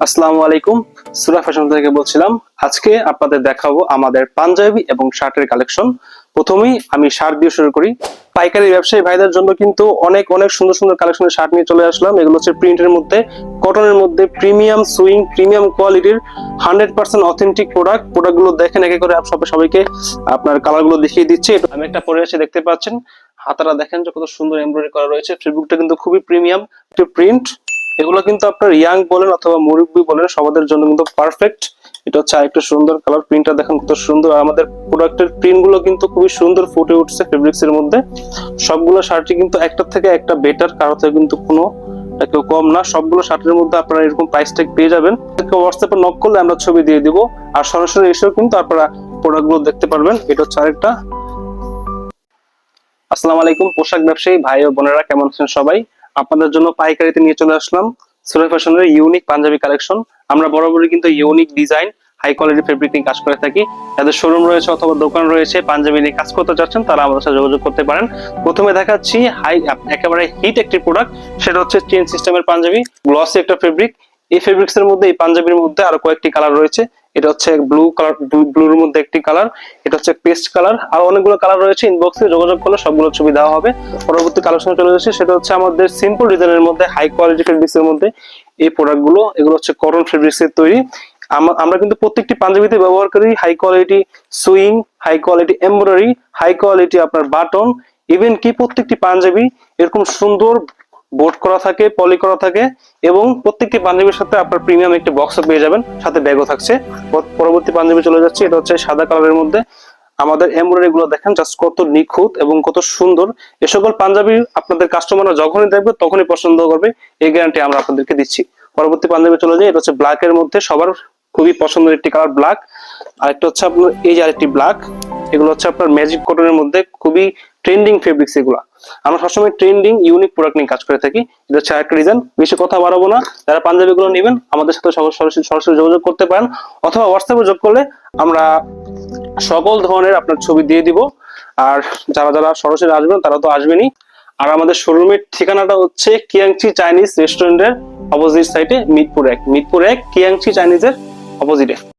আসসালামু আলাইকুম, সুরা ফ্যাশন থেকে বলছিলাম। আজকে আপনাদের দেখাবো আমাদের পাঞ্জাবি এবং শার্টের কালেকশন। প্রথমেই আমি শার্ট দিয়ে শুরু করি। পাইকারি ব্যবসায়ী ভাইদের জন্য কিন্তু অনেক অনেক সুন্দর সুন্দর কালেকশনের শার্ট নিয়ে চলে আসলাম। এগুলো হচ্ছে প্রিন্টের মধ্যে, কটনের মধ্যে, প্রিমিয়াম সুইং, প্রিমিয়াম কোয়ালিটির 100% অথেন্টিক প্রোডাক্টগুলো দেখেন একে করে সবাইকে আপনার কালারগুলো দেখিয়ে দিচ্ছি। আমি একটা পরে এসে দেখতে পাচ্ছেন, হাতাটা দেখেন যে কত সুন্দর এমব্রয়ডারি করা রয়েছে। ফেব্রিকটা কিন্তু খুবই প্রিমিয়াম একটি প্রিন্ট। এগুলো কিন্তু আপনার ইয়াং বলেন অথবা মুরব্বী বলেন সবাদের জন্য কিন্তু পারফেক্ট। এটা হচ্ছে আরেকটু সুন্দর কালার, প্রিন্টটা দেখেন কত সুন্দর। আমাদের প্রোডাক্টের প্রিন্ট গুলো কিন্তু খুবই সুন্দর ফুটে উঠছে ফেব্রিক্স এর মধ্যে। সবগুলো শার্টই কিন্তু একটা থেকে একটা বেটার, কারো থেকে কিন্তু কোনো কেউ কম না। সবগুলো শার্টের মধ্যে আপনারা এরকম প্রাইস ট্যাগ পেয়ে যাবেন। হোয়াটসঅ্যাপে নক করলে আমরা ছবি দিয়ে দিব, আর সরাসরি এসেও কিন্তু আপনারা প্রোডাক্ট গুলো দেখতে পারবেন। এটা হচ্ছে আরেকটা। আসসালামু আলাইকুম পোশাক ব্যবসায়ী ভাই ও বোনেরা, কেমন আছেন সবাই? আপনাদের জন্য পাইকারিতে নিয়ে চলে আসলাম সুরা ফ্যাশনের ইউনিক পাঞ্জাবি কালেকশন। আমরা বরাবরই কিন্তু unique design, high quality fabric নিয়ে কাজ করে থাকি। যাদের শোরুম রয়েছে অথবা দোকান রয়েছে, পাঞ্জাবি নিয়ে কাজ করতে চাচ্ছেন, তারা আমাদের সাথে যোগাযোগ করতে পারেন। প্রথমে দেখাচ্ছি একেবারে হিট একটি প্রোডাক্ট, সেটা হচ্ছে চেইন সিস্টেমের পাঞ্জাবি, গ্লসি একটা ফেব্রিক। এই ফেব্রিক্স এর মধ্যে, এই পাঞ্জাবির মধ্যে আরো কয়েকটি কালার রয়েছে। এটা হচ্ছে ব্লু কালার, ব্লুর মধ্যে একটি কালার, এটা হচ্ছে পেস্ট কালার, আর অনেকগুলো কালার রয়েছে। ইনবক্সে যোগাযোগ করলে সবগুলো ছবি দেওয়া হবে। পরবর্তী কালেকশনে চলে যাচ্ছে, সেটা হচ্ছে আমাদের সিম্পল ডিজাইনের মধ্যে হাই কোয়ালিটি ফেব্রিক্স এর মধ্যে এই প্রোডাক্ট গুলো। এগুলো হচ্ছে কটন ফেব্রিক্স এর তৈরি। আমরা কিন্তু প্রত্যেকটি পাঞ্জাবিতে ব্যবহার করি high quality sewing, high quality embroidery, high quality আপনার বাটন। ইভেন কি প্রত্যেকটি পাঞ্জাবি এরকম সুন্দর বোর্ড করা থাকে, পলি করা থাকে, এবং প্রত্যেকটি পাঞ্জাবির সাথে আপনার প্রিমিয়াম একটি বক্সও পেয়ে যাবেন, সাথে ব্যাগও থাকছে। পরবর্তী পাঞ্জাবি চলে যাচ্ছে, এটা হচ্ছে সাদা কালারের মধ্যে। আমাদের এমব্রয়ডারি গুলো দেখেন জাস্ট কত নিখুঁত এবং কত সুন্দর। এ সকল পাঞ্জাবি আপনাদের কাস্টমাররা যখনই দেখবে তখনই পছন্দ করবে, এই গ্যারান্টি আমরা আপনাদেরকে দিচ্ছি। পরবর্তী পাঞ্জাবি চলে যায়, এটা হচ্ছে ব্ল্যাক এর মধ্যে, সবার খুবই পছন্দের একটি কালার ব্ল্যাক। আর একটা হচ্ছে আপনার এই যে আরেকটি ব্ল্যাক। এগুলো হচ্ছে আপনার ম্যাজিক কটনের মধ্যে, খুবই ট্রেন্ডিং ফেব্রিক্স এগুলা। আমরা সবসময় ট্রেন্ডিং ইউনিক প্রোডাক্ট নিয়ে কাজ করে থাকি। এটা হচ্ছে আরেকটা ডিজাইন। বেশি কথা বাড়াবো না, যারা পাঞ্জাবি গুলো নেবেন আমাদের সাথে সরাসরি যোগাযোগ করতে পারেন, অথবা হোয়াটসঅ্যাপে যোগ করলে আমরা সকল ধরনের আপনার ছবি দিয়ে দিব। আর যারা যারা সরাসরি আসবেন তারা তো আসবেনই। আর আমাদের শোরুমের ঠিকানাটা হচ্ছে কিয়াংচি চাইনিজ রেস্টুরেন্টের অপোজিট সাইডে, মিরপুর 1 কিয়াংচি চাইনিজের অপোজিটে।